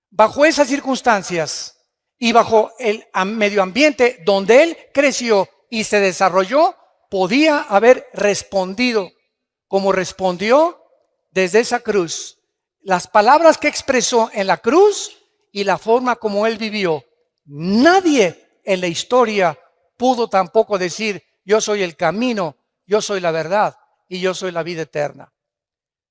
bajo esas circunstancias y bajo el medio ambiente donde él creció y se desarrolló, podía haber respondido como respondió desde esa cruz. Las palabras que expresó en la cruz y la forma como él vivió. Nadie en la historia pudo tampoco decir: yo soy el camino, yo soy la verdad y yo soy la vida eterna.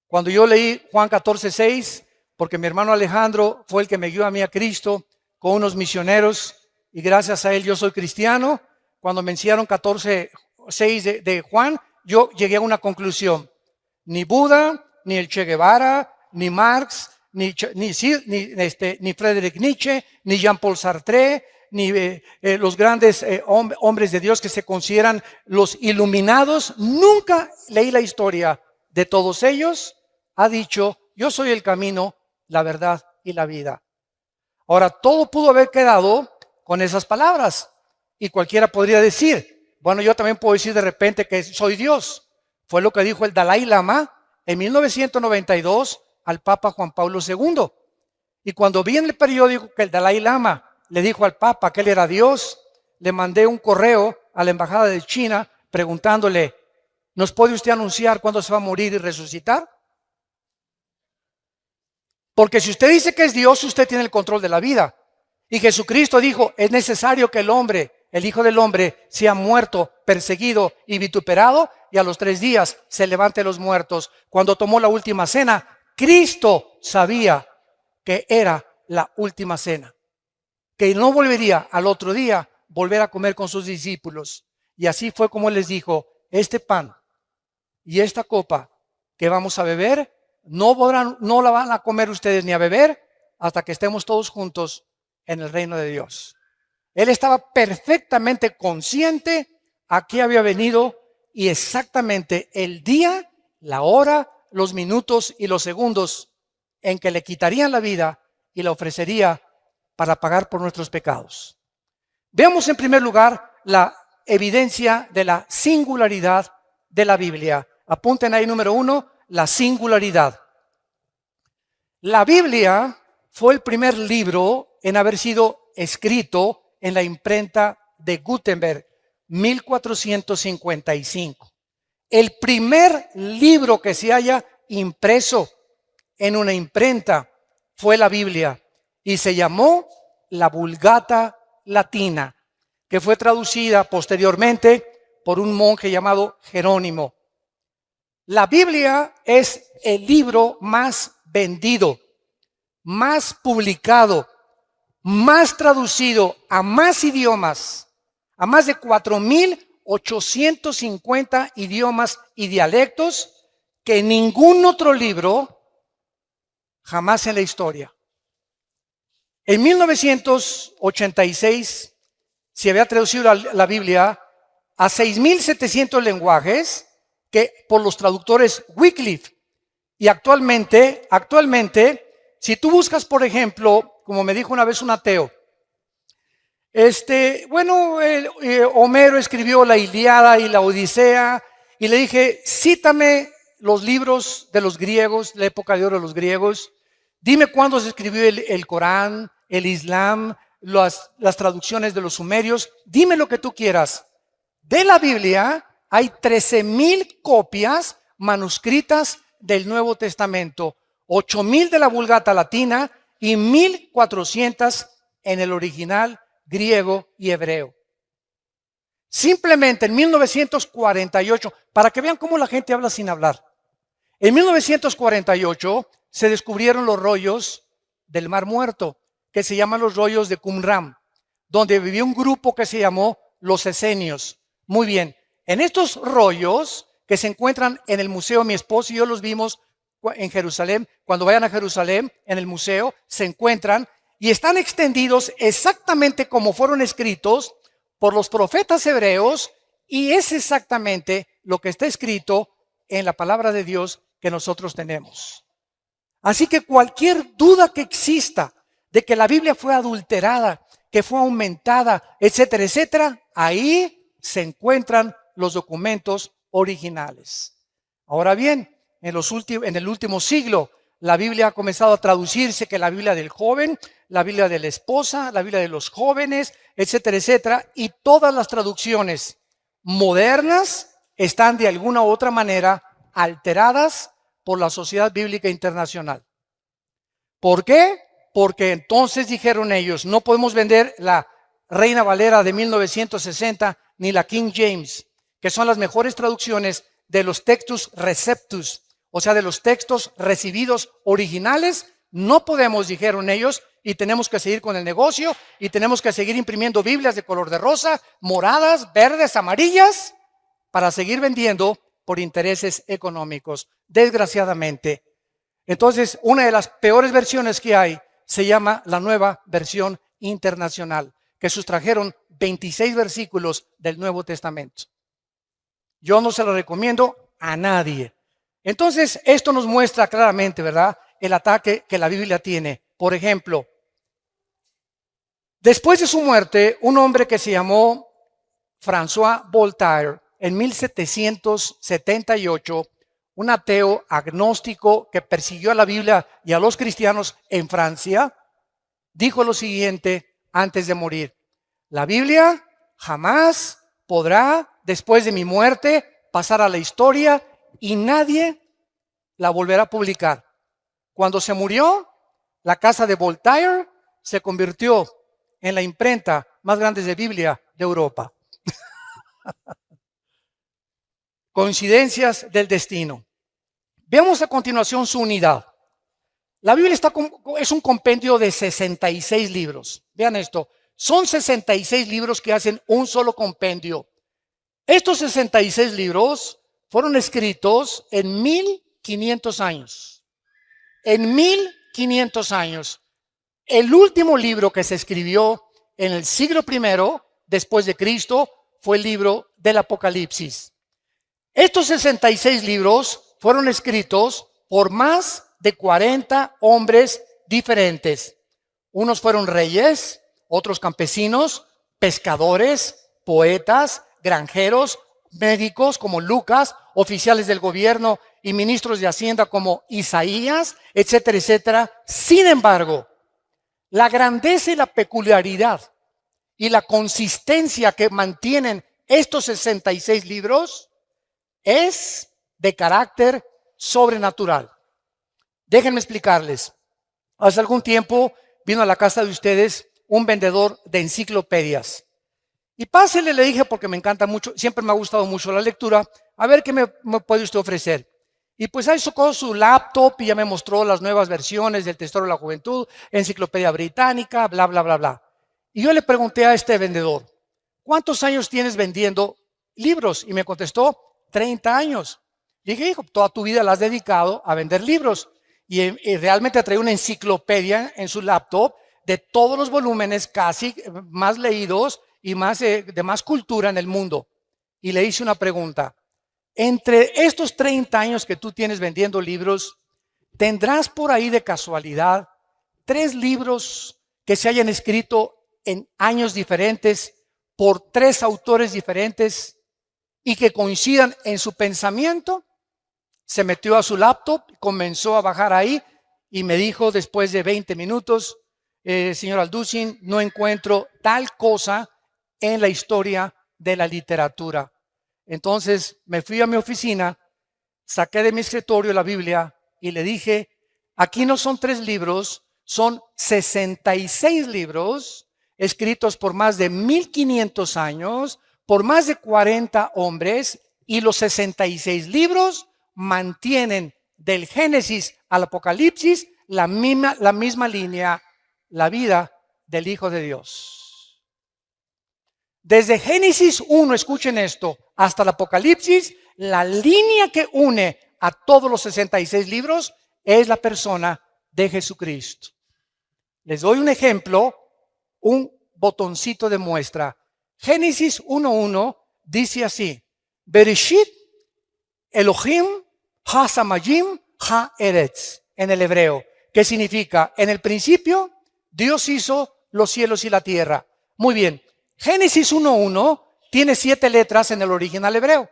Cuando yo leí Juan 14:6, porque mi hermano Alejandro fue el que me guió a mí a Cristo con unos misioneros, y gracias a él yo soy cristiano. Cuando me enseñaron 14:6 de Juan, yo llegué a una conclusión: ni Buda, ni el Che Guevara, ni Marx, ni Friedrich Nietzsche, ni Jean-Paul Sartre, ni los grandes hombres de Dios que se consideran los iluminados, nunca leí la historia de todos ellos, ha dicho: yo soy el camino, la verdad y la vida. Ahora, todo pudo haber quedado con esas palabras, y cualquiera podría decir: bueno, yo también puedo decir de repente que soy Dios. Fue lo que dijo el Dalai Lama en 1992 al Papa Juan Pablo II. Y cuando vi en el periódico que el Dalai Lama le dijo al Papa que él era Dios, le mandé un correo a la embajada de China preguntándole: ¿nos puede usted anunciar cuándo se va a morir y resucitar? Porque si usted dice que es Dios, usted tiene el control de la vida. Y Jesucristo dijo: es necesario que el hombre, el Hijo del Hombre, sea muerto, perseguido y vituperado, y a los 3 días se levante de los muertos. Cuando tomó la última cena, Cristo sabía que era la última cena, que no volvería al otro día volver a comer con sus discípulos. Y así fue como les dijo: este pan y esta copa que vamos a beber, no la van a comer ustedes ni a beber hasta que estemos todos juntos en el reino de Dios. Él estaba perfectamente consciente a qué había venido y exactamente el día, la hora, los minutos y los segundos en que le quitarían la vida y la ofrecería para pagar por nuestros pecados. Veamos en primer lugar la evidencia de la singularidad de la Biblia. Apunten ahí, número 1, la singularidad. La Biblia fue el primer libro en haber sido escrito en la imprenta de Gutenberg, 1455. El primer libro que se haya impreso en una imprenta fue la Biblia y se llamó la Vulgata Latina, que fue traducida posteriormente por un monje llamado Jerónimo. La Biblia es el libro más vendido, más publicado, más traducido a más idiomas, a más de 4,850 idiomas y dialectos, que ningún otro libro jamás en la historia. En 1986 se había traducido la Biblia a 6,700 lenguajes que por los traductores Wycliffe. Y actualmente, si tú buscas, por ejemplo, como me dijo una vez un ateo, Homero escribió la Ilíada y la Odisea, y le dije: cítame los libros de los griegos, la época de oro de los griegos, dime cuándo se escribió el Corán, el Islam, las traducciones de los sumerios, dime lo que tú quieras. De la Biblia hay 13,000 copias manuscritas del Nuevo Testamento, 8,000 de la Vulgata Latina y 1,400 en el original griego y hebreo. Simplemente en 1948, para que vean cómo la gente habla sin hablar, en 1948 se descubrieron los rollos del Mar Muerto, que se llaman los rollos de Qumran, donde vivía un grupo que se llamó los esenios. Muy bien, en estos rollos que se encuentran en el museo, mi esposo y yo los vimos en Jerusalén. Cuando vayan a Jerusalén, en el museo se encuentran y están extendidos exactamente como fueron escritos por los profetas hebreos, y es exactamente lo que está escrito en la palabra de Dios que nosotros tenemos. Así que cualquier duda que exista de que la Biblia fue adulterada, que fue aumentada, etcétera, etcétera, ahí se encuentran los documentos originales. Ahora bien, en el último siglo la Biblia ha comenzado a traducirse, que la Biblia del joven, la Biblia de la esposa, la Biblia de los jóvenes, etcétera, etcétera. Y todas las traducciones modernas están de alguna u otra manera alteradas por la Sociedad Bíblica Internacional. ¿Por qué? Porque entonces dijeron ellos, no podemos vender la Reina Valera de 1960 ni la King James, que son las mejores traducciones de los textus receptus, o sea, de los textos recibidos originales. No podemos, dijeron ellos, y tenemos que seguir con el negocio, y tenemos que seguir imprimiendo Biblias de color de rosa, moradas, verdes, amarillas, para seguir vendiendo por intereses económicos, desgraciadamente. Entonces, una de las peores versiones que hay se llama la Nueva Versión Internacional, que sustrajeron 26 versículos del Nuevo Testamento. Yo no se lo recomiendo a nadie. Entonces, esto nos muestra claramente, ¿verdad?, el ataque que la Biblia tiene. Por ejemplo, después de su muerte, un hombre que se llamó François Voltaire, en 1778, un ateo agnóstico que persiguió a la Biblia y a los cristianos en Francia, dijo lo siguiente antes de morir: la Biblia jamás podrá, después de mi muerte, pasar a la historia y nadie la volverá a publicar. Cuando se murió, la casa de Voltaire se convirtió en la imprenta más grande de Biblia de Europa. Coincidencias del destino. Veamos a continuación su unidad. La Biblia es un compendio de 66 libros. Vean esto, son 66 libros que hacen un solo compendio. Estos 66 libros fueron escritos en 1500 años. En 1500 años. El último libro que se escribió en el siglo I después de Cristo fue el libro del Apocalipsis. Estos 66 libros fueron escritos por más de 40 hombres diferentes. Unos fueron reyes, otros campesinos, pescadores, poetas, granjeros, médicos como Lucas, oficiales del gobierno y ministros de Hacienda como Isaías, etcétera, etcétera. Sin embargo, la grandeza y la peculiaridad y la consistencia que mantienen estos 66 libros es de carácter sobrenatural. Déjenme explicarles. Hace algún tiempo vino a la casa de ustedes un vendedor de enciclopedias. Y pásele, le dije, porque me encanta mucho, siempre me ha gustado mucho la lectura, a ver qué me puede usted ofrecer. Y pues ahí sacó su laptop y ya me mostró las nuevas versiones del Tesoro de la Juventud, Enciclopedia Británica, bla, bla, bla, bla. Y yo le pregunté a este vendedor, ¿cuántos años tienes vendiendo libros? Y me contestó, 30 años. Dije, hijo, toda tu vida la has dedicado a vender libros. Y realmente trae una enciclopedia en su laptop de todos los volúmenes casi más leídos y más de más cultura en el mundo. Y le hice una pregunta. Entre estos 30 años que tú tienes vendiendo libros, ¿tendrás por ahí de casualidad 3 libros que se hayan escrito en años diferentes por 3 autores diferentes y que coincidan en su pensamiento? Se metió a su laptop, comenzó a bajar ahí y me dijo después de 20 minutos, señor Alducin, no encuentro tal cosa en la historia de la literatura. Entonces me fui a mi oficina, saqué de mi escritorio la Biblia y le dije, aquí no son 3 libros, son 66 libros escritos por más de 1500 años, por más de 40 hombres, y los 66 libros mantienen del Génesis al Apocalipsis la misma línea, la vida del Hijo de Dios. Desde Génesis 1, escuchen esto, hasta el Apocalipsis, la línea que une a todos los 66 libros es la persona de Jesucristo. Les doy un ejemplo, un botoncito de muestra. Génesis 1:1 dice así: Bereshit Elohim ha-samayim ha-eretz, en el hebreo, que significa, en el principio, Dios hizo los cielos y la tierra. Muy bien, Génesis 1:1 tiene 7 letras en el original hebreo.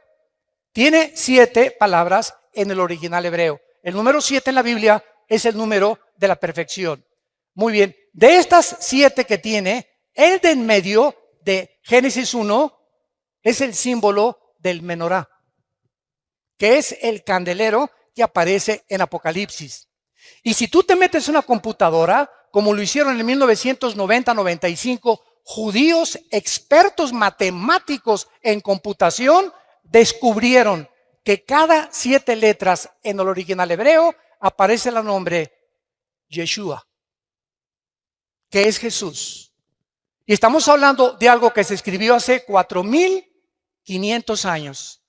Tiene 7 palabras en el original hebreo. El número 7 en la Biblia es el número de la perfección. Muy bien, de estas 7 que tiene, el de en medio de Génesis 1 es el símbolo del menorá, que es el candelero que aparece en Apocalipsis. Y si tú te metes en una computadora, como lo hicieron en 1990-95, judíos expertos matemáticos en computación descubrieron que cada 7 letras en el original hebreo aparece el nombre Yeshua, que es Jesús. Y estamos hablando de algo que se escribió hace 4500 años.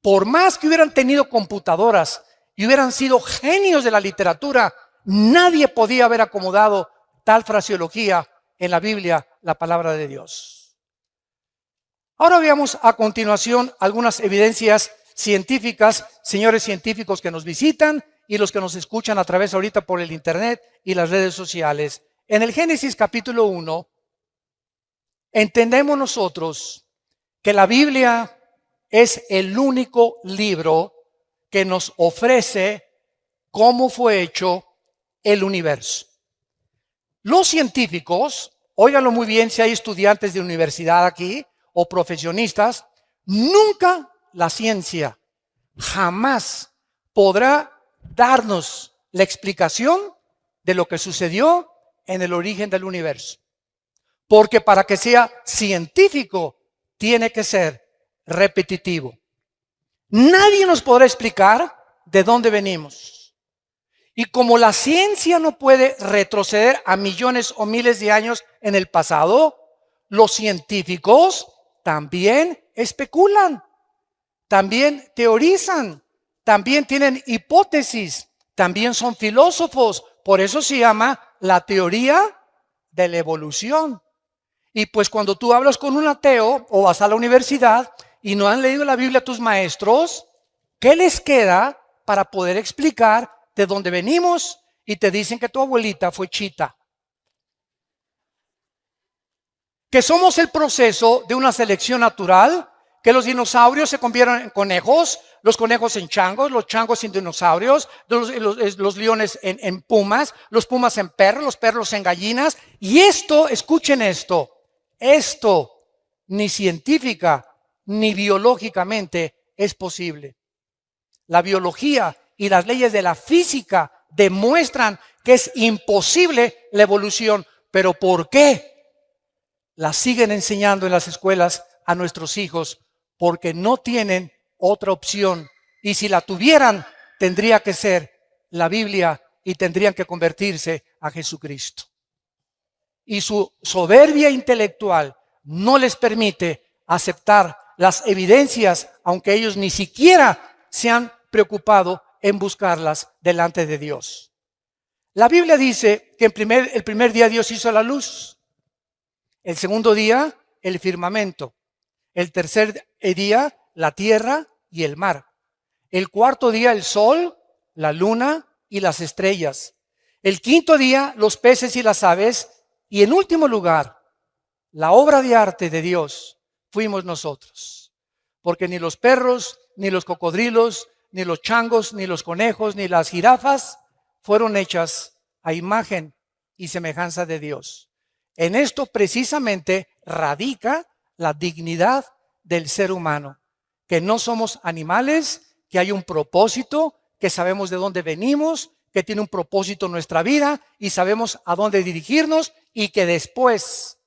Por más que hubieran tenido computadoras y hubieran sido genios de la literatura, nadie podía haber acomodado tal fraseología en la Biblia, la palabra de Dios. Ahora veamos a continuación algunas evidencias científicas, señores científicos que nos visitan y los que nos escuchan a través ahorita por el internet y las redes sociales. En el Génesis capítulo 1, entendemos nosotros que la Biblia es el único libro que nos ofrece cómo fue hecho el universo. Los científicos, óiganlo muy bien si hay estudiantes de universidad aquí o profesionistas, nunca la ciencia jamás podrá darnos la explicación de lo que sucedió en el origen del universo. Porque para que sea científico tiene que ser repetitivo. Nadie nos podrá explicar de dónde venimos. Y como la ciencia no puede retroceder a millones o miles de años en el pasado, los científicos también especulan, también teorizan, también tienen hipótesis, también son filósofos. Por eso se llama la teoría de la evolución. Y pues cuando tú hablas con un ateo o vas a la universidad y no han leído la Biblia tus maestros, ¿qué les queda para poder explicar de dónde venimos? Y te dicen que tu abuelita fue chita. Que somos el proceso de una selección natural, que los dinosaurios se convierten en conejos, los conejos en changos, los changos en dinosaurios, los leones en pumas, los pumas en perros, los perros en gallinas. Y esto, escuchen esto ni científica ni biológicamente es posible. La biología y las leyes de la física demuestran que es imposible la evolución. ¿Pero por qué? La siguen enseñando en las escuelas a nuestros hijos porque no tienen otra opción. Y si la tuvieran, tendría que ser la Biblia y tendrían que convertirse a Jesucristo. Y su soberbia intelectual no les permite aceptar las evidencias, aunque ellos ni siquiera se han preocupado en buscarlas delante de Dios. La Biblia dice que el primer día Dios hizo la luz, el segundo día el firmamento, el tercer día la tierra y el mar, el cuarto día el sol, la luna y las estrellas, el quinto día los peces y las aves, y en último lugar, la obra de arte de Dios fuimos nosotros. Porque ni los perros, ni los cocodrilos, ni los changos, ni los conejos, ni las jirafas fueron hechas a imagen y semejanza de Dios. En esto precisamente radica la dignidad del ser humano. Que no somos animales, que hay un propósito, que sabemos de dónde venimos, que tiene un propósito en nuestra vida y sabemos a dónde dirigirnos, y que después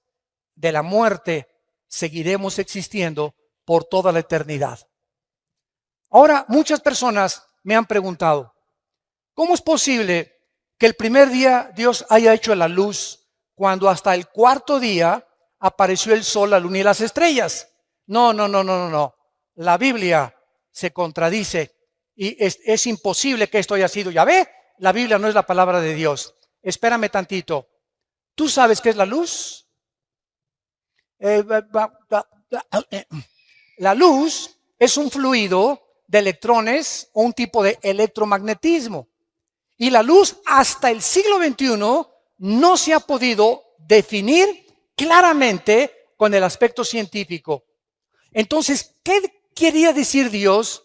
de la muerte seguiremos existiendo por toda la eternidad. Ahora, muchas personas me han preguntado, ¿cómo es posible que el primer día Dios haya hecho la luz cuando hasta el cuarto día apareció el sol, la luna y las estrellas? No. La Biblia se contradice y es imposible que esto haya sido. Ya ve, la Biblia no es la palabra de Dios. Espérame tantito. ¿Tú sabes qué es la luz? La luz es un fluido de electrones o un tipo de electromagnetismo. Y la luz hasta el siglo XXI no se ha podido definir claramente con el aspecto científico. Entonces, ¿qué quería decir Dios?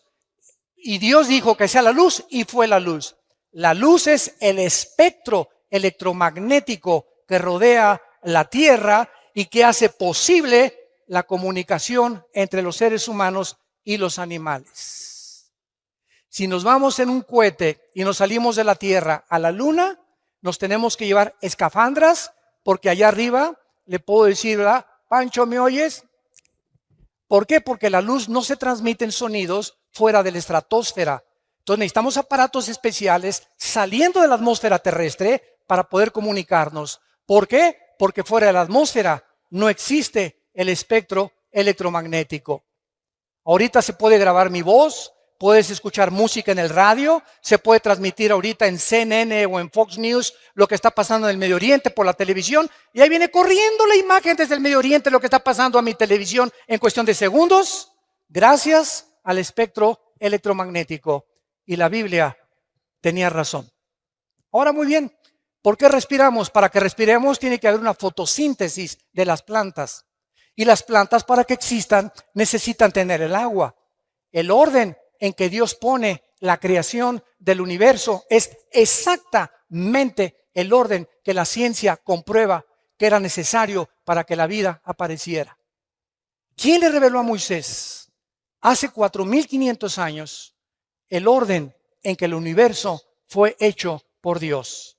Y Dios dijo que sea la luz y fue la luz. La luz es el espectro electromagnético que rodea la Tierra y que hace posible la comunicación entre los seres humanos y los animales. Si nos vamos en un cohete y nos salimos de la Tierra a la Luna, nos tenemos que llevar escafandras, porque allá arriba le puedo decir, ¿verdad? Pancho, ¿me oyes? ¿Por qué? Porque la luz no se transmite en sonidos fuera de la estratosfera. Entonces necesitamos aparatos especiales saliendo de la atmósfera terrestre para poder comunicarnos. ¿Por qué? Porque fuera de la atmósfera no existe el espectro electromagnético. Ahorita se puede grabar mi voz, puedes escuchar música en el radio, se puede transmitir ahorita en CNN o en Fox News lo que está pasando en el Medio Oriente por la televisión, y ahí viene corriendo la imagen desde el Medio Oriente, lo que está pasando a mi televisión en cuestión de segundos, gracias al espectro electromagnético. Y la Biblia tenía razón. Ahora, muy bien, ¿por qué respiramos? Para que respiremos tiene que haber una fotosíntesis de las plantas. Y las plantas, para que existan, necesitan tener el agua. El orden en que Dios pone la creación del universo es exactamente el orden que la ciencia comprueba que era necesario para que la vida apareciera. ¿Quién le reveló a Moisés hace 4,500 años el orden en que el universo fue hecho por Dios?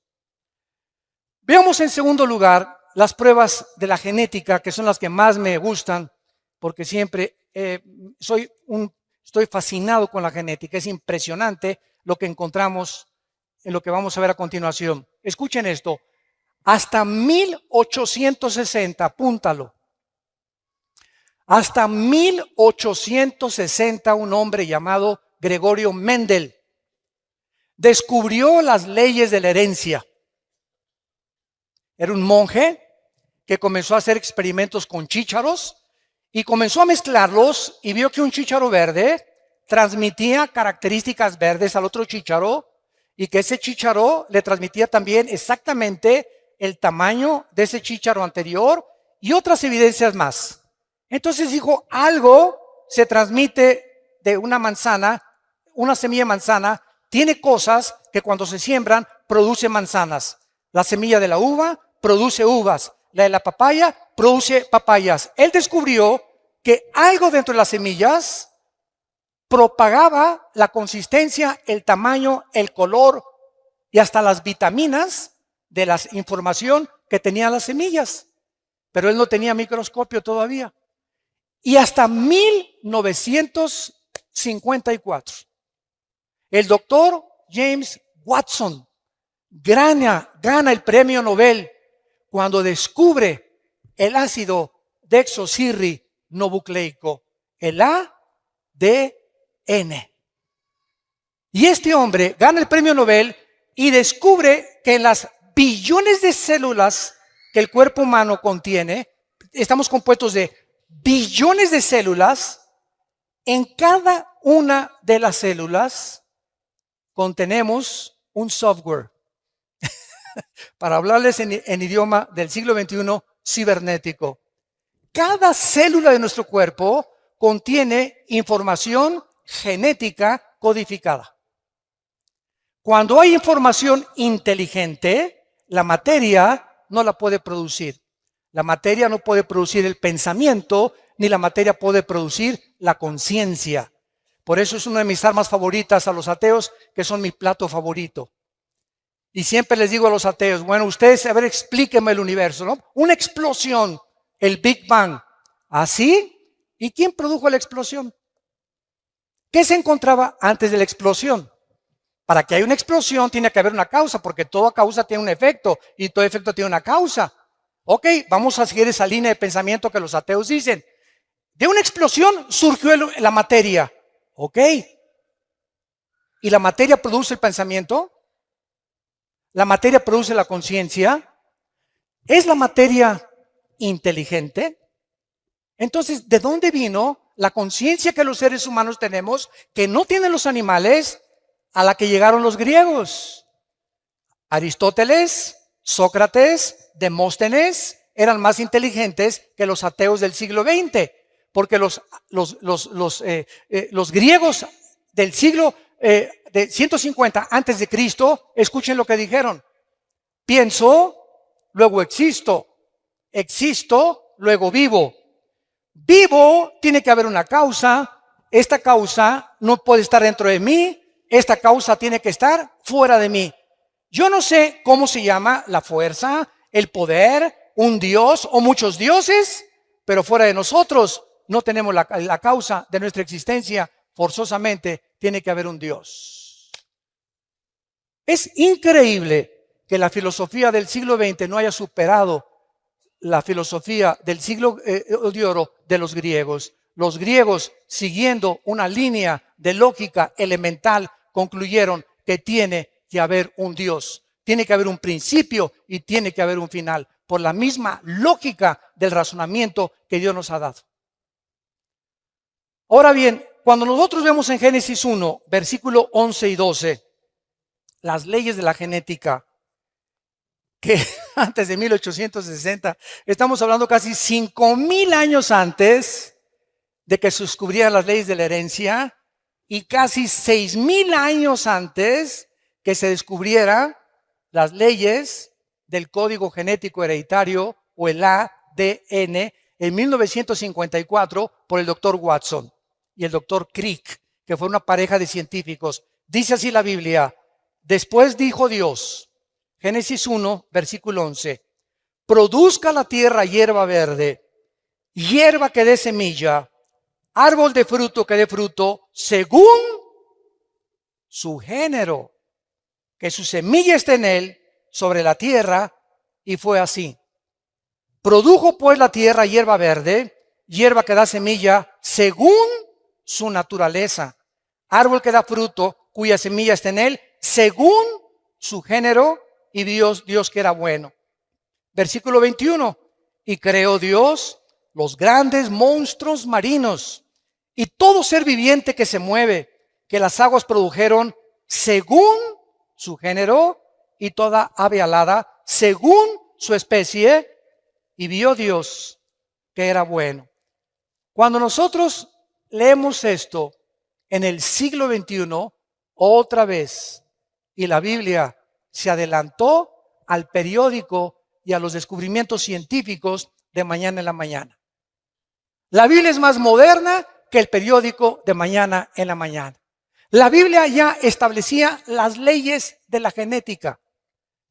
Veamos en segundo lugar las pruebas de la genética, que son las que más me gustan, porque siempre estoy fascinado con la genética. Es impresionante lo que encontramos en lo que vamos a ver a continuación. Escuchen esto. Hasta 1860, apúntalo. Hasta 1860, un hombre llamado Gregorio Mendel descubrió las leyes de la herencia. Era un monje que comenzó a hacer experimentos con chícharos y comenzó a mezclarlos y vio que un chícharo verde transmitía características verdes al otro chícharo y que ese chícharo le transmitía también exactamente el tamaño de ese chícharo anterior y otras evidencias más. Entonces dijo, algo se transmite de una manzana, una semilla de manzana, tiene cosas que cuando se siembran produce manzanas. La semilla de la uva produce uvas, la de la papaya produce papayas. Él descubrió que algo dentro de las semillas propagaba la consistencia, el tamaño, el color y hasta las vitaminas de la información que tenían las semillas. Pero él no tenía microscopio todavía. Y hasta 1954, el doctor James Watson gana el premio Nobel cuando descubre el ácido desoxirribonucleico, el ADN. Y este hombre gana el premio Nobel y descubre que en las billones de células que el cuerpo humano contiene, estamos compuestos de billones de células, en cada una de las células contenemos un software. Para hablarles en idioma del siglo XXI, cibernético. Cada célula de nuestro cuerpo contiene información genética codificada. Cuando hay información inteligente, la materia no la puede producir. La materia no puede producir el pensamiento, ni la materia puede producir la conciencia. Por eso es una de mis armas favoritas a los ateos, que son mi plato favorito. Y siempre les digo a los ateos, bueno, ustedes, a ver, explíquenme el universo, ¿no? Una explosión, el Big Bang. ¿Así? ¿Y quién produjo la explosión? ¿Qué se encontraba antes de la explosión? Para que haya una explosión tiene que haber una causa, porque toda causa tiene un efecto y todo efecto tiene una causa. Ok, vamos a seguir esa línea de pensamiento que los ateos dicen. De una explosión surgió la materia. Ok. ¿Y la materia produce el pensamiento? ¿La materia produce la conciencia? ¿Es la materia inteligente? Entonces, ¿de dónde vino la conciencia que los seres humanos tenemos, que no tienen los animales, a la que llegaron los griegos? Aristóteles, Sócrates, Demóstenes eran más inteligentes que los ateos del siglo XX, porque los griegos del siglo de 150 antes de Cristo, escuchen lo que dijeron. Pienso, luego existo. Existo, luego vivo. Vivo, tiene que haber una causa. Esta causa no puede estar dentro de mí. Esta causa tiene que estar fuera de mí. Yo no sé cómo se llama la fuerza, el poder, un dios o muchos dioses, pero fuera de nosotros no tenemos la causa de nuestra existencia. Forzosamente tiene que haber un Dios. Es increíble que la filosofía del siglo XX no haya superado la filosofía del siglo de oro de los griegos. Los griegos, siguiendo una línea de lógica elemental, concluyeron que tiene que haber un Dios. Tiene que haber un principio y tiene que haber un final, por la misma lógica del razonamiento que Dios nos ha dado. Ahora bien, cuando nosotros vemos en Génesis 1, versículo 11 y 12, las leyes de la genética, que antes de 1860, estamos hablando casi 5,000 años antes de que se descubrieran las leyes de la herencia y casi 6,000 años antes que se descubrieran las leyes del código genético hereditario o el ADN en 1954 por el doctor Watson y el doctor Crick, que fue una pareja de científicos. Dice así la Biblia: después dijo Dios, Génesis 1, versículo 11, produzca la tierra hierba verde, hierba que dé semilla, árbol de fruto que dé fruto, según su género, que su semilla esté en él, sobre la tierra, y fue así. Produjo pues la tierra hierba verde, hierba que da semilla, según su naturaleza, árbol que da fruto, cuya semilla está en él, según su género, y Dios que era bueno. Versículo 21, y creó Dios los grandes monstruos marinos y todo ser viviente que se mueve, que las aguas produjeron según su género, y toda ave alada según su especie, y vio Dios que era bueno. Cuando nosotros leemos esto en el siglo XXI, otra vez, y la Biblia se adelantó al periódico y a los descubrimientos científicos de mañana en la mañana. La Biblia es más moderna que el periódico de mañana en la mañana. La Biblia ya establecía las leyes de la genética,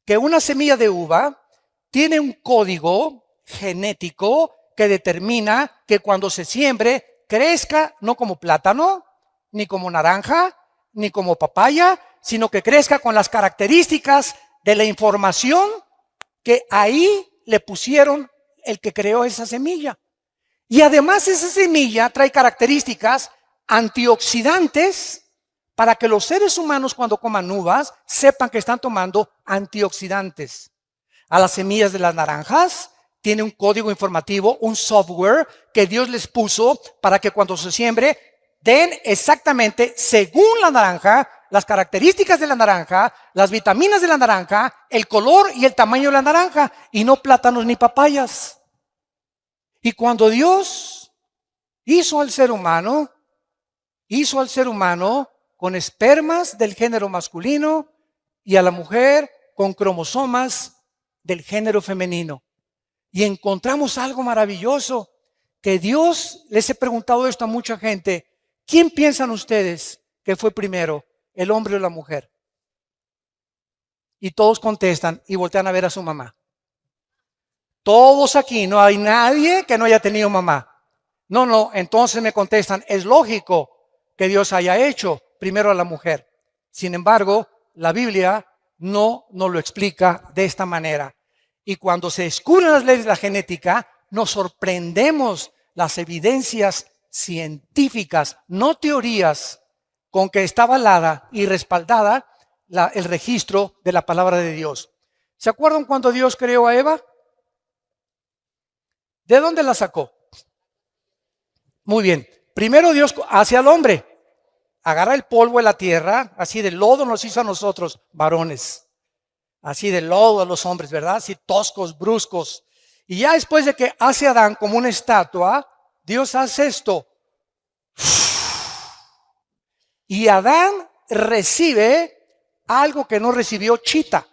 que una semilla de uva tiene un código genético que determina que cuando se siembre crezca no como plátano, ni como naranja, ni como papaya, sino que crezca con las características de la información que ahí le pusieron el que creó esa semilla. Y además esa semilla trae características antioxidantes para que los seres humanos cuando coman uvas sepan que están tomando antioxidantes. A las semillas de las naranjas tiene un código informativo, un software que Dios les puso para que cuando se siembre den exactamente según la naranja, las características de la naranja, las vitaminas de la naranja, el color y el tamaño de la naranja, y no plátanos ni papayas. Y cuando Dios hizo al ser humano con espermas del género masculino y a la mujer con cromosomas del género femenino. Y encontramos algo maravilloso, que Dios, les he preguntado esto a mucha gente, ¿quién piensan ustedes que fue primero, el hombre o la mujer? Y todos contestan y voltean a ver a su mamá. Todos aquí, no hay nadie que no haya tenido mamá. No, entonces me contestan, es lógico que Dios haya hecho primero a la mujer. Sin embargo, la Biblia no nos lo explica de esta manera. Y cuando se descubren las leyes de la genética, nos sorprendemos las evidencias científicas, no teorías, con que está avalada y respaldada el registro de la palabra de Dios. ¿Se acuerdan cuando Dios creó a Eva? ¿De dónde la sacó? Muy bien. Primero Dios hace al hombre. Agarra el polvo de la tierra, así de lodo nos hizo a nosotros, varones. Así de lodo a los hombres, ¿verdad? Así toscos, bruscos. Y ya después de que hace a Adán como una estatua, Dios hace esto. Y Adán recibe algo que no recibió Chita,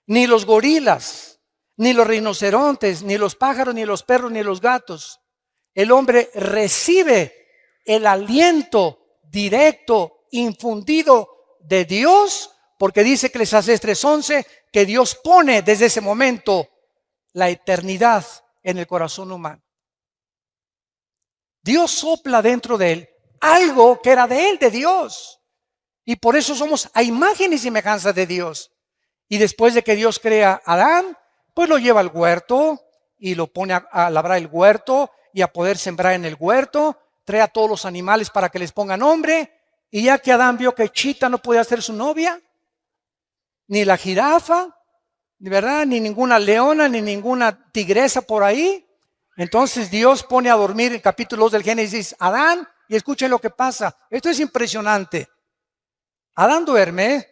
ni los gorilas, ni los rinocerontes, ni los pájaros, ni los perros, ni los gatos. El hombre recibe el aliento directo, infundido de Dios, porque dice Eclesiastés 3:11 que Dios pone desde ese momento la eternidad en el corazón humano. Dios sopla dentro de él algo que era de él, de Dios. Y por eso somos a imagen y semejanza de Dios. Y después de que Dios crea a Adán, pues lo lleva al huerto y lo pone a labrar el huerto y a poder sembrar en el huerto. Trae a todos los animales para que les ponga nombre. Y ya que Adán vio que Chita no podía ser su novia, ni la jirafa, ¿verdad? Ni ninguna leona, ni ninguna tigresa por ahí. Entonces Dios pone a dormir en capítulo 2 del Génesis a Adán y escuchen lo que pasa. Esto es impresionante. Adán duerme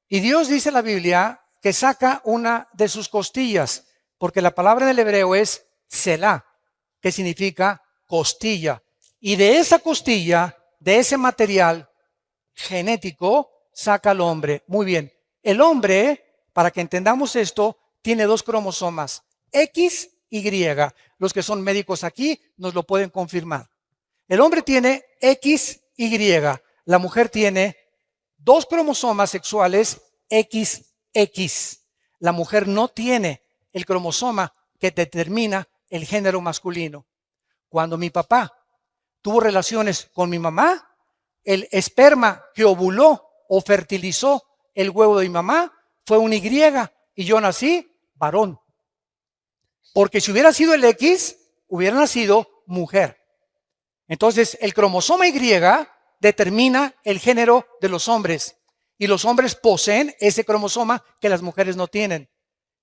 y Dios dice en la Biblia que saca una de sus costillas, porque la palabra en el hebreo es Selah, que significa costilla. Y de esa costilla, de ese material genético, saca al hombre. Muy bien. El hombre, para que entendamos esto, tiene 2 cromosomas, X y Y. Los que son médicos aquí nos lo pueden confirmar. El hombre tiene XY, la mujer tiene 2 cromosomas sexuales XX. La mujer no tiene el cromosoma que determina el género masculino. Cuando mi papá tuvo relaciones con mi mamá, el esperma que ovuló o fertilizó el huevo de mi mamá fue un Y y yo nací varón. Porque si hubiera sido el X, hubiera nacido mujer. Entonces, el cromosoma Y determina el género de los hombres. Y los hombres poseen ese cromosoma que las mujeres no tienen.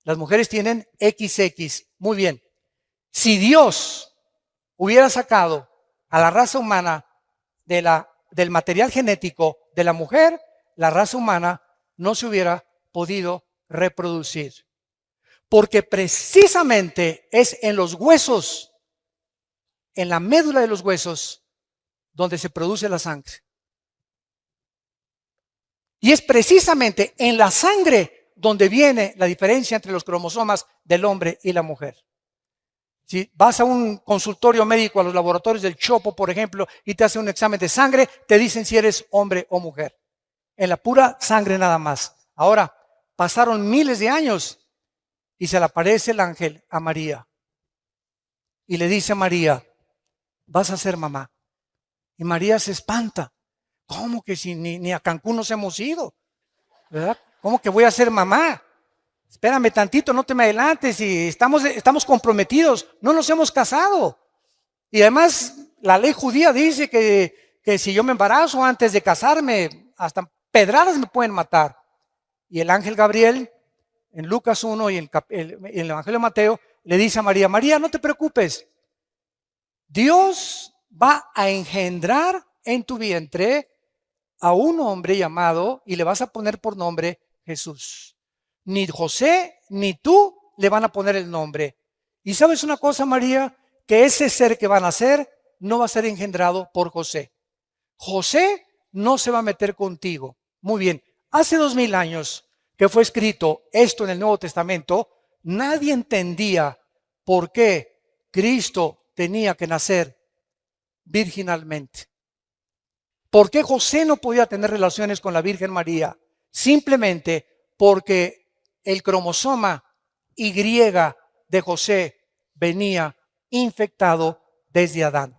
Las mujeres tienen XX. Muy bien. Si Dios hubiera sacado a la raza humana del material genético de la mujer, la raza humana no se hubiera podido reproducir. Porque precisamente es en los huesos, en la médula de los huesos, donde se produce la sangre. Y es precisamente en la sangre donde viene la diferencia entre los cromosomas del hombre y la mujer. Si vas a un consultorio médico, a los laboratorios del Chopo, por ejemplo, y te hacen un examen de sangre, te dicen si eres hombre o mujer. En la pura sangre nada más. Ahora, pasaron miles de años y se le aparece el ángel a María. Y le dice a María, vas a ser mamá. Y María se espanta. ¿Cómo que si ni a Cancún nos hemos ido? ¿Verdad? ¿Cómo que voy a ser mamá? Espérame tantito, no te me adelantes. Y estamos comprometidos, no nos hemos casado. Y además, la ley judía dice que si yo me embarazo antes de casarme, hasta pedradas me pueden matar. Y el ángel Gabriel, en Lucas 1 y en el Evangelio de Mateo, le dice a María, María, no te preocupes. Dios va a engendrar en tu vientre a un hombre llamado, y le vas a poner por nombre Jesús. Ni José ni tú le van a poner el nombre. Y sabes una cosa, María, que ese ser que van a nacer no va a ser engendrado por José. José no se va a meter contigo. Muy bien, hace 2000 años que fue escrito esto en el Nuevo Testamento, nadie entendía por qué Cristo tenía que nacer virginalmente. ¿Por qué José no podía tener relaciones con la Virgen María? Simplemente porque el cromosoma Y de José venía infectado desde Adán.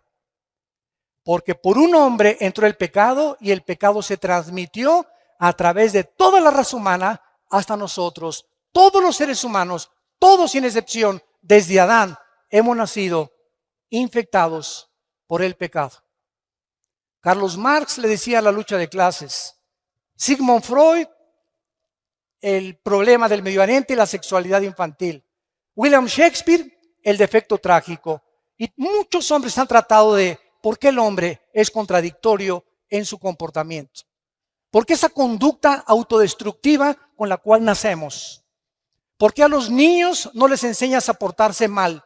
Porque por un hombre entró el pecado y el pecado se transmitió a través de toda la raza humana hasta nosotros. Todos los seres humanos, todos sin excepción, desde Adán, hemos nacido infectados por el pecado. Carlos Marx le decía la lucha de clases. Sigmund Freud, el problema del medio ambiente y la sexualidad infantil. William Shakespeare, el defecto trágico. Y muchos hombres han tratado de por qué el hombre es contradictorio en su comportamiento. ¿Por qué esa conducta autodestructiva con la cual nacemos? ¿Por qué a los niños no les enseñas a portarse mal?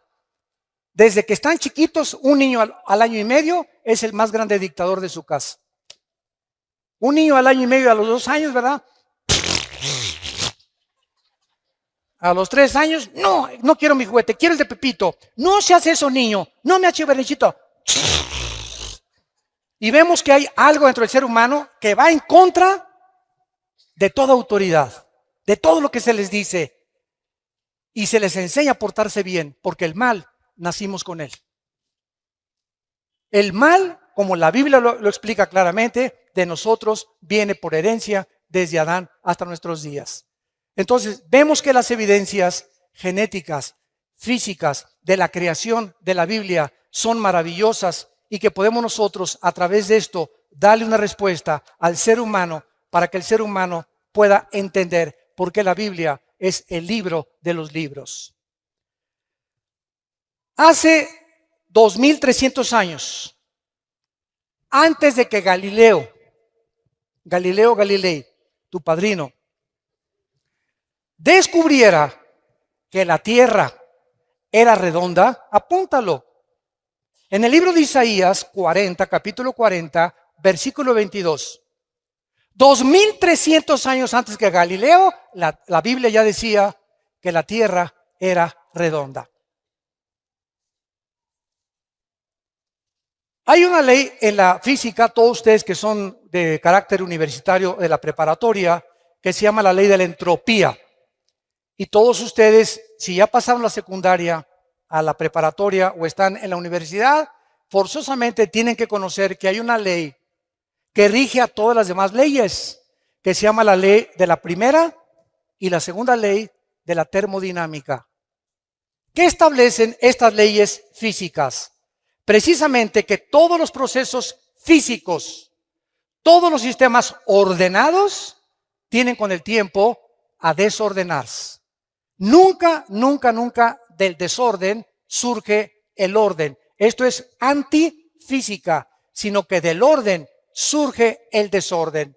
Desde que están chiquitos, un niño al año y medio es el más grande dictador de su casa. Un niño al año y medio, a los 2 años, ¿verdad? A los 3 años, no, no quiero mi juguete, quiero el de Pepito. No se hace eso, niño, no me hace berrinchito. Y vemos que hay algo dentro del ser humano que va en contra de toda autoridad, de todo lo que se les dice. Y se les enseña a portarse bien, porque el mal nacimos con él. El mal, como la Biblia lo explica claramente, de nosotros viene por herencia desde Adán hasta nuestros días. Entonces, vemos que las evidencias genéticas, físicas de la creación de la Biblia son maravillosas y que podemos nosotros, a través de esto, darle una respuesta al ser humano para que el ser humano pueda entender por qué la Biblia es el libro de los libros. Hace 2300 años, antes de que Galileo Galilei, tu padrino, descubriera que la tierra era redonda, apúntalo. En el libro de Isaías 40, capítulo 40, versículo 22. 2300 años antes que Galileo, la Biblia ya decía que la tierra era redonda. Hay una ley en la física, todos ustedes que son de carácter universitario de la preparatoria, que se llama la ley de la entropía. Y todos ustedes, si ya pasaron la secundaria a la preparatoria o están en la universidad, forzosamente tienen que conocer que hay una ley que rige a todas las demás leyes, que se llama la ley de la primera y la segunda ley de la termodinámica. ¿Qué establecen estas leyes físicas? Precisamente que todos los procesos físicos, todos los sistemas ordenados, tienen con el tiempo a desordenarse. Nunca del desorden surge el orden. Esto es antifísica, sino que del orden surge el desorden.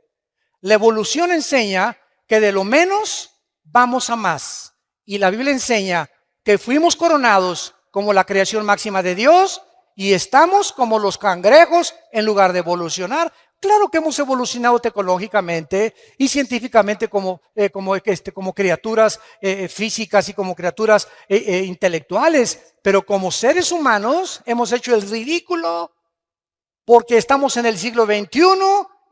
La evolución enseña que de lo menos vamos a más. Y la Biblia enseña que fuimos coronados como la creación máxima de Dios y estamos como los cangrejos en lugar de evolucionar. Claro que hemos evolucionado tecnológicamente y científicamente como criaturas físicas y como criaturas intelectuales, pero como seres humanos hemos hecho el ridículo porque estamos en el siglo XXI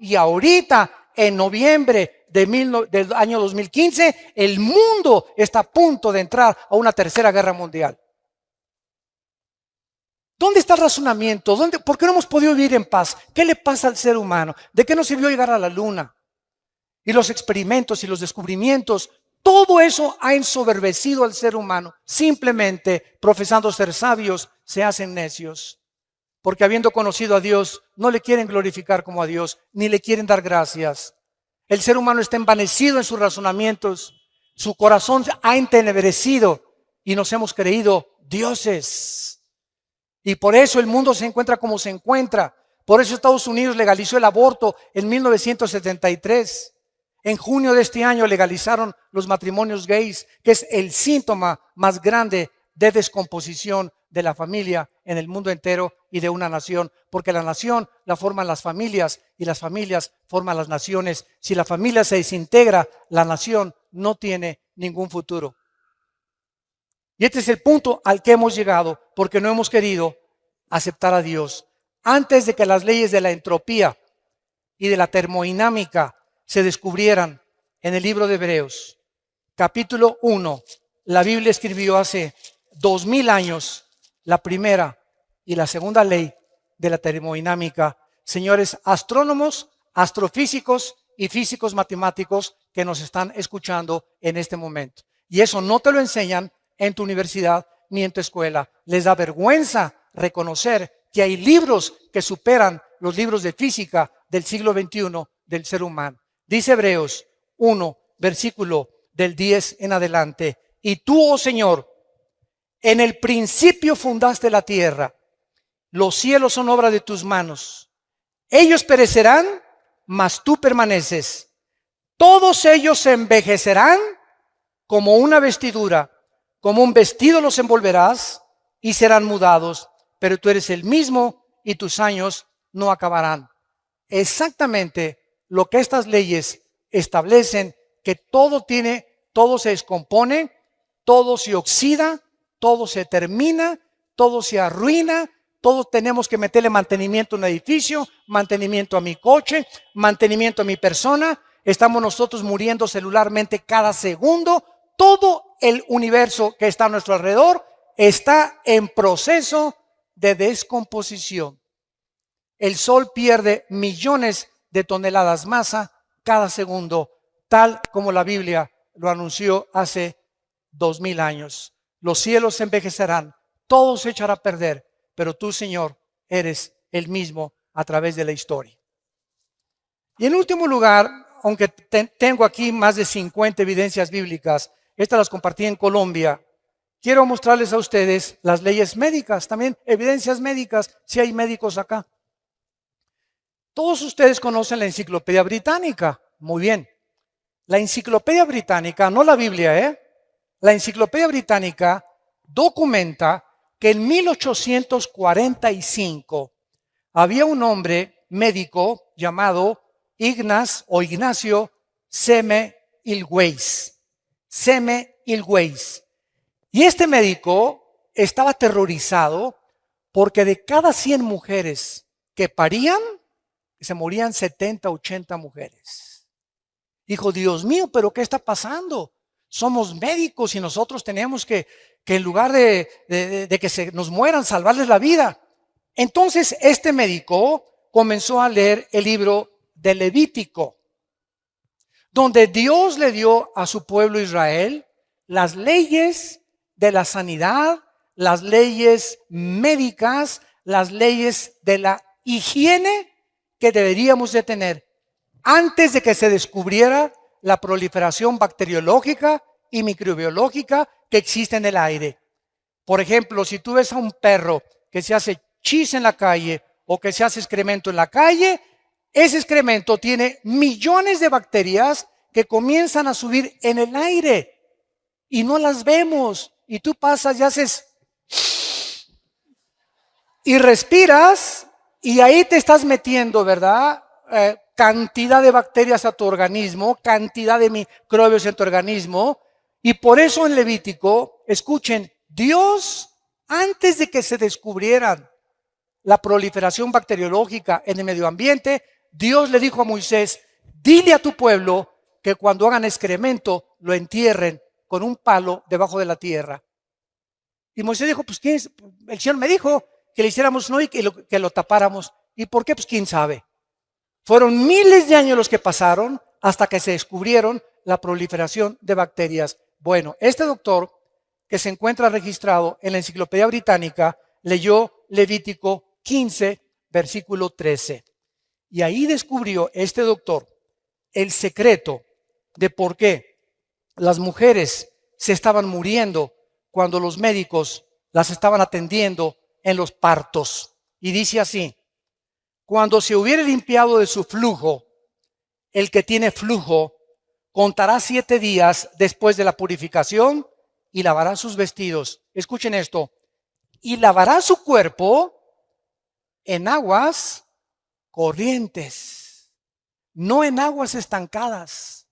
y ahorita, en noviembre del año 2015, el mundo está a punto de entrar a una tercera guerra mundial. ¿Dónde está el razonamiento? ¿Por qué no hemos podido vivir en paz? ¿Qué le pasa al ser humano? ¿De qué nos sirvió llegar a la luna? Y los experimentos y los descubrimientos, todo eso ha ensoberbecido al ser humano. Simplemente, profesando ser sabios, se hacen necios. Porque habiendo conocido a Dios, no le quieren glorificar como a Dios, ni le quieren dar gracias. El ser humano está envanecido en sus razonamientos. Su corazón ha entenebrecido y nos hemos creído dioses. Y por eso el mundo se encuentra como se encuentra. Por eso Estados Unidos legalizó el aborto en 1973. En junio de este año legalizaron los matrimonios gays, que es el síntoma más grande de descomposición de la familia en el mundo entero y de una nación. Porque la nación la forman las familias y las familias forman las naciones. Si la familia se desintegra, la nación no tiene ningún futuro. Y este es el punto al que hemos llegado porque no hemos querido aceptar a Dios. Antes de que las leyes de la entropía y de la termodinámica se descubrieran en el libro de Hebreos, capítulo 1, la Biblia escribió hace 2000 años la primera y la segunda ley de la termodinámica. Señores astrónomos, astrofísicos y físicos matemáticos que nos están escuchando en este momento. Y eso no te lo enseñan en tu universidad ni en tu escuela. Les da vergüenza reconocer que hay libros que superan los libros de física del siglo XXI del ser humano. Dice Hebreos 1, versículo del 10 en adelante. Y tú, oh Señor, en el principio fundaste la tierra. Los cielos son obra de tus manos. Ellos perecerán, mas tú permaneces. Todos ellos se envejecerán como una vestidura. Como un vestido los envolverás y serán mudados, pero tú eres el mismo y tus años no acabarán. Exactamente lo que estas leyes establecen, que todo se descompone, todo se oxida, todo se termina, todo se arruina, todos tenemos que meterle mantenimiento a un edificio, mantenimiento a mi coche, mantenimiento a mi persona. Estamos nosotros muriendo celularmente cada segundo. Todo el universo que está a nuestro alrededor está en proceso de descomposición. El Sol pierde millones de toneladas masa cada segundo, tal como la Biblia lo anunció hace 2000 años. Los cielos se envejecerán, todo se echará a perder, pero tú, Señor, eres el mismo a través de la historia. Y en último lugar, aunque tengo aquí más de 50 evidencias bíblicas, estas las compartí en Colombia, quiero mostrarles a ustedes las leyes médicas, también evidencias médicas, si hay médicos acá. Todos ustedes conocen la Enciclopedia Británica, muy bien. La Enciclopedia Británica, no la Biblia, la Enciclopedia Británica documenta que en 1845 había un hombre médico llamado Ignacio Semmelweis. Y este médico estaba aterrorizado porque de cada 100 mujeres que parían, se morían 70, 80 mujeres. Dijo, Dios mío, ¿pero qué está pasando? Somos médicos y nosotros tenemos que en lugar de que se nos mueran, salvarles la vida. Entonces este médico comenzó a leer el libro de Levítico, donde Dios le dio a su pueblo Israel las leyes de la sanidad, las leyes médicas, las leyes de la higiene que deberíamos de tener antes de que se descubriera la proliferación bacteriológica y microbiológica que existe en el aire. Por ejemplo, si tú ves a un perro que se hace chis en la calle o que se hace excremento en la calle, ese excremento tiene millones de bacterias que comienzan a subir en el aire y no las vemos. Y tú pasas y haces y respiras y ahí te estás metiendo, ¿verdad? Cantidad de bacterias a tu organismo, cantidad de microbios en tu organismo. Y por eso en Levítico, escuchen, Dios, antes de que se descubrieran la proliferación bacteriológica en el medio ambiente, Dios le dijo a Moisés, dile a tu pueblo que cuando hagan excremento lo entierren con un palo debajo de la tierra. Y Moisés dijo, pues ¿quién es? El Señor me dijo que le hiciéramos no y que lo tapáramos. ¿Y por qué? Pues quién sabe. Fueron miles de años los que pasaron hasta que se descubrieron la proliferación de bacterias. Bueno, este doctor que se encuentra registrado en la Enciclopedia Británica leyó Levítico 15, versículo 13. Y ahí descubrió este doctor el secreto de por qué las mujeres se estaban muriendo cuando los médicos las estaban atendiendo en los partos. Y dice así, cuando se hubiere limpiado de su flujo, el que tiene flujo contará 7 días después de la purificación y lavará sus vestidos. Escuchen esto. Y lavará su cuerpo en aguas corrientes, no en aguas estancadas,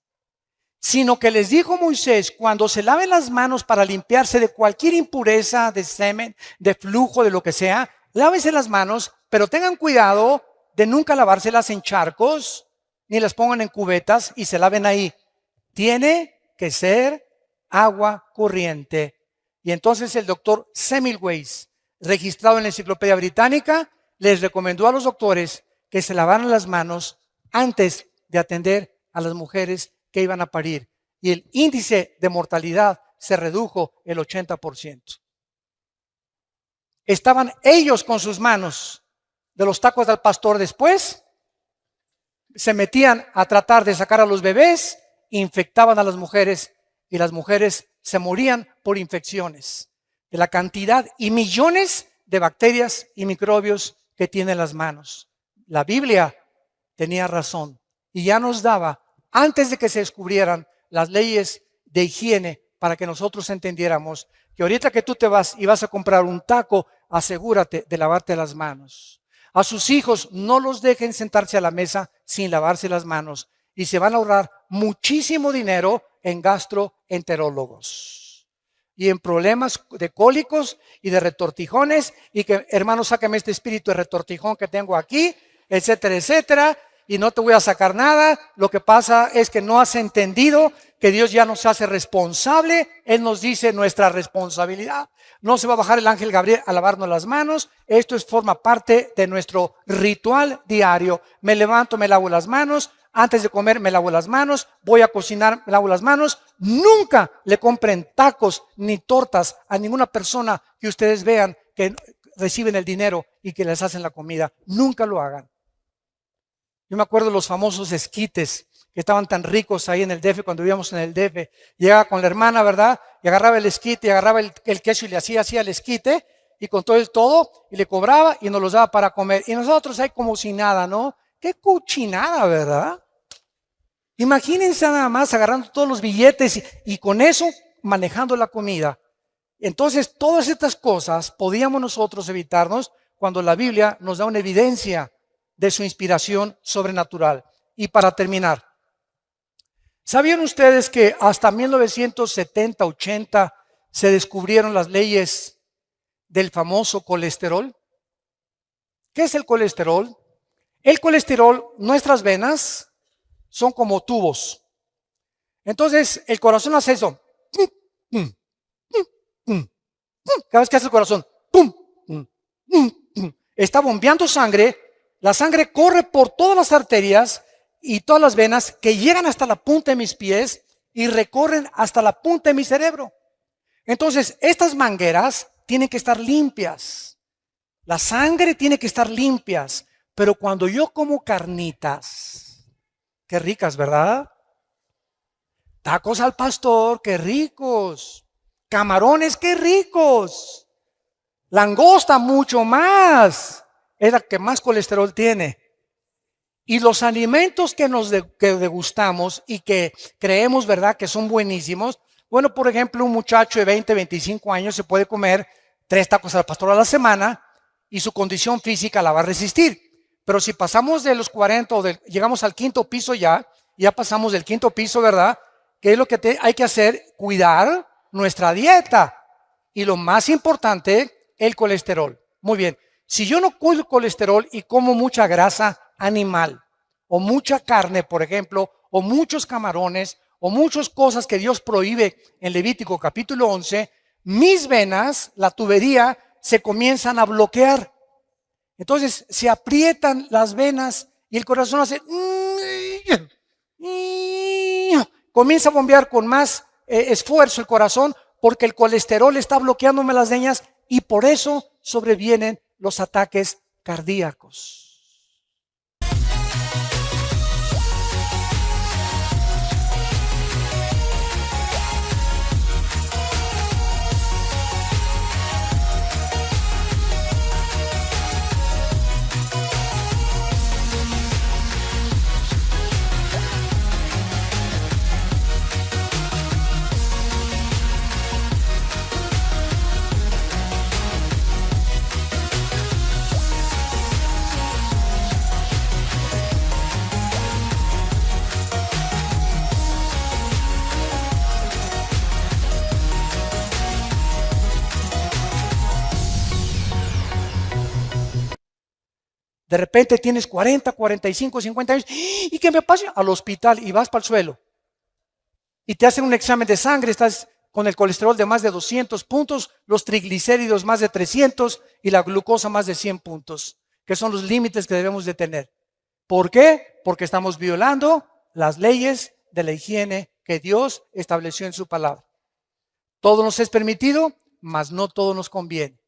sino que les dijo Moisés, cuando se laven las manos para limpiarse de cualquier impureza, de semen, de flujo, de lo que sea, lávense las manos, pero tengan cuidado de nunca lavárselas en charcos, ni las pongan en cubetas y se laven ahí. Tiene que ser agua corriente. Y entonces el doctor Semmelweis, registrado en la Enciclopedia Británica, les recomendó a los doctores que se lavaran las manos antes de atender a las mujeres que iban a parir. Y el índice de mortalidad se redujo el 80%. Estaban ellos con sus manos de los tacos del pastor después, se metían a tratar de sacar a los bebés, infectaban a las mujeres y las mujeres se morían por infecciones de la cantidad y millones de bacterias y microbios que tienen las manos. La Biblia tenía razón y ya nos daba, antes de que se descubrieran las leyes de higiene, para que nosotros entendiéramos que ahorita que tú te vas y vas a comprar un taco, asegúrate de lavarte las manos. A sus hijos no los dejen sentarse a la mesa sin lavarse las manos y se van a ahorrar muchísimo dinero en gastroenterólogos y en problemas de cólicos y de retortijones y que, hermano, sácame este espíritu de retortijón que tengo aquí, etcétera, etcétera, y no te voy a sacar nada. Lo que pasa es que no has entendido que Dios ya nos hace responsable. Él nos dice nuestra responsabilidad. No se va a bajar el ángel Gabriel a lavarnos las manos. Esto forma parte de nuestro ritual diario. Me levanto, me lavo las manos. Antes de comer me lavo las manos. Voy a cocinar, me lavo las manos. Nunca le compren tacos ni tortas a ninguna persona que ustedes vean que reciben el dinero y que les hacen la comida. Nunca lo hagan. Yo me acuerdo de los famosos esquites que estaban tan ricos ahí en el DF, cuando vivíamos en el DF. Llegaba con la hermana, ¿verdad? Y agarraba el esquite, y agarraba el queso y le hacía así al esquite, y con todo, y le cobraba y nos los daba para comer. Y nosotros ahí como si nada, ¿no? Qué cochinada, ¿verdad? Imagínense nada más agarrando todos los billetes y con eso manejando la comida. Entonces, todas estas cosas podíamos nosotros evitarnos cuando la Biblia nos da una evidencia de su inspiración sobrenatural. Y para terminar, ¿sabían ustedes que hasta 1970-80 se descubrieron las leyes del famoso colesterol? ¿Qué es el colesterol? El colesterol, nuestras venas son como tubos. Entonces, el corazón hace eso. Cada vez que hace el corazón, está bombeando sangre. La sangre corre por todas las arterias y todas las venas que llegan hasta la punta de mis pies y recorren hasta la punta de mi cerebro. Entonces, estas mangueras tienen que estar limpias. La sangre tiene que estar limpias. Pero cuando yo como carnitas, qué ricas, ¿verdad? Tacos al pastor, qué ricos. Camarones, qué ricos. Langosta, mucho más. Es la que más colesterol tiene. Y los alimentos que que degustamos y que creemos, ¿verdad?, que son buenísimos. Bueno, por ejemplo, un muchacho de 20, 25 años se puede comer 3 tacos al pastor a la semana y su condición física la va a resistir. Pero si pasamos de los 40 o llegamos al 5.º piso ya pasamos del 5.º piso, ¿verdad? ¿Qué es lo que hay que hacer? Cuidar nuestra dieta. Y lo más importante, el colesterol. Muy bien. Si yo no cuido el colesterol y como mucha grasa animal, o mucha carne, por ejemplo, o muchos camarones, o muchas cosas que Dios prohíbe en Levítico capítulo 11, mis venas, la tubería, se comienzan a bloquear. Entonces se aprietan las venas y el corazón hace... Comienza a bombear con más esfuerzo el corazón porque el colesterol está bloqueándome las venas y por eso sobrevienen los ataques cardíacos. De repente tienes 40, 45, 50 años. ¿Y qué me pasa? Al hospital y vas para el suelo. Y te hacen un examen de sangre. Estás con el colesterol de más de 200 puntos, los triglicéridos más de 300 y la glucosa más de 100 puntos, que son los límites que debemos de tener. ¿Por qué? Porque estamos violando las leyes de la higiene que Dios estableció en su palabra. Todo nos es permitido, mas no todo nos conviene.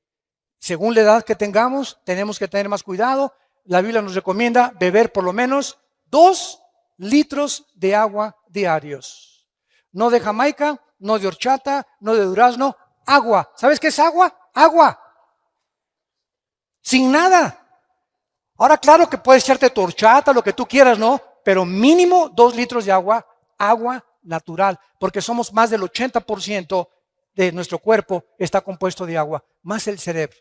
Según la edad que tengamos, tenemos que tener más cuidado. La Biblia nos recomienda beber por lo menos 2 litros de agua diarios. No de Jamaica, no de horchata, no de durazno, agua. ¿Sabes qué es agua? Agua. Sin nada. Ahora, claro que puedes echarte tu horchata, lo que tú quieras, ¿no? Pero mínimo 2 litros de agua, agua natural, porque somos más del 80% de nuestro cuerpo está compuesto de agua, más el cerebro.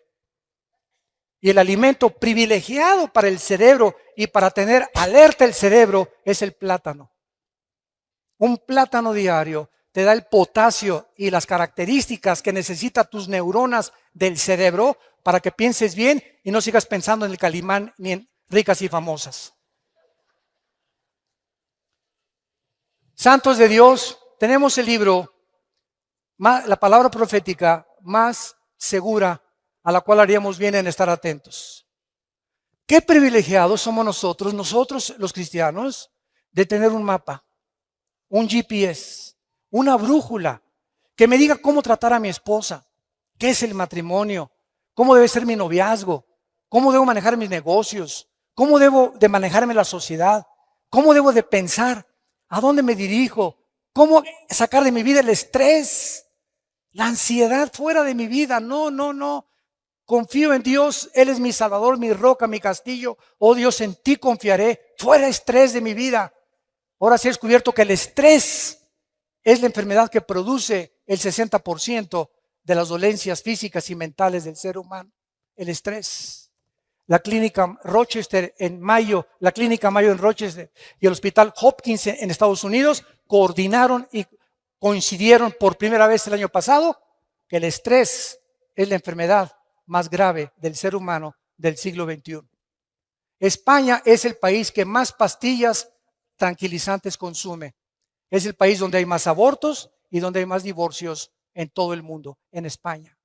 Y el alimento privilegiado para el cerebro y para tener alerta el cerebro es el plátano. Un plátano diario te da el potasio y las características que necesitan tus neuronas del cerebro para que pienses bien y no sigas pensando en el Calimán ni en ricas y famosas. Santos de Dios, tenemos el libro, la palabra profética más segura a la cual haríamos bien en estar atentos. Qué privilegiados somos nosotros los cristianos, de tener un mapa, un GPS, una brújula que me diga cómo tratar a mi esposa, qué es el matrimonio, cómo debe ser mi noviazgo, cómo debo manejar mis negocios, cómo debo de manejarme la sociedad, cómo debo de pensar, a dónde me dirijo, cómo sacar de mi vida el estrés, la ansiedad fuera de mi vida. No. Confío en Dios, Él es mi Salvador, mi roca, mi castillo. Oh Dios, en ti confiaré. Fuera estrés de mi vida. Ahora sí he descubierto que el estrés es la enfermedad que produce el 60% de las dolencias físicas y mentales del ser humano. El estrés. La clínica Rochester en Mayo, la clínica Mayo en Rochester y el hospital Hopkins en Estados Unidos coordinaron y coincidieron por primera vez el año pasado que el estrés es la enfermedad más grave del ser humano del siglo XXI. España es el país que más pastillas tranquilizantes consume. Es el país donde hay más abortos y donde hay más divorcios en todo el mundo, en España.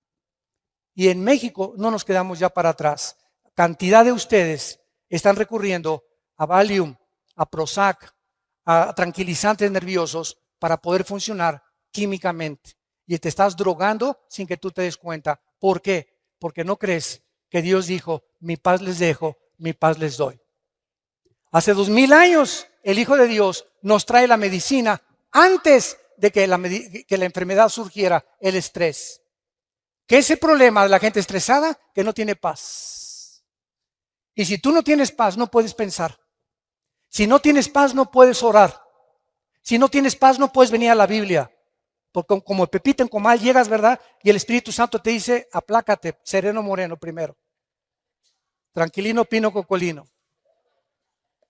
Y en México no nos quedamos ya para atrás. Cantidad de ustedes están recurriendo a Valium, a Prozac, a tranquilizantes nerviosos para poder funcionar químicamente. Y te estás drogando sin que tú te des cuenta. ¿Por qué? Porque no crees que Dios dijo, mi paz les dejo, mi paz les doy. Hace 2000 años el Hijo de Dios nos trae la medicina antes de que la enfermedad surgiera, el estrés. ¿Qué es el problema de la gente estresada? Que no tiene paz. Y si tú no tienes paz, no puedes pensar. Si no tienes paz, no puedes orar. Si no tienes paz, no puedes venir a la Biblia. Porque como Pepita en Comal llegas, ¿verdad? Y el Espíritu Santo te dice, aplácate, sereno moreno primero. Tranquilino pino cocolino.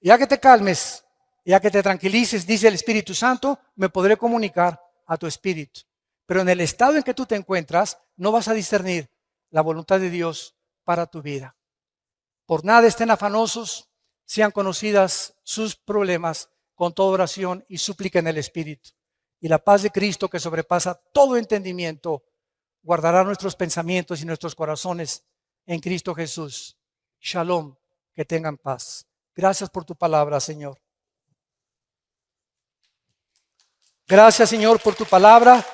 Ya que te calmes, ya que te tranquilices, dice el Espíritu Santo, me podré comunicar a tu espíritu. Pero en el estado en que tú te encuentras, no vas a discernir la voluntad de Dios para tu vida. Por nada estén afanosos, sean conocidas sus problemas con toda oración y súplica en el Espíritu. Y la paz de Cristo, que sobrepasa todo entendimiento, guardará nuestros pensamientos y nuestros corazones en Cristo Jesús. Shalom, que tengan paz. Gracias por tu palabra, Señor. Gracias, Señor, por tu palabra.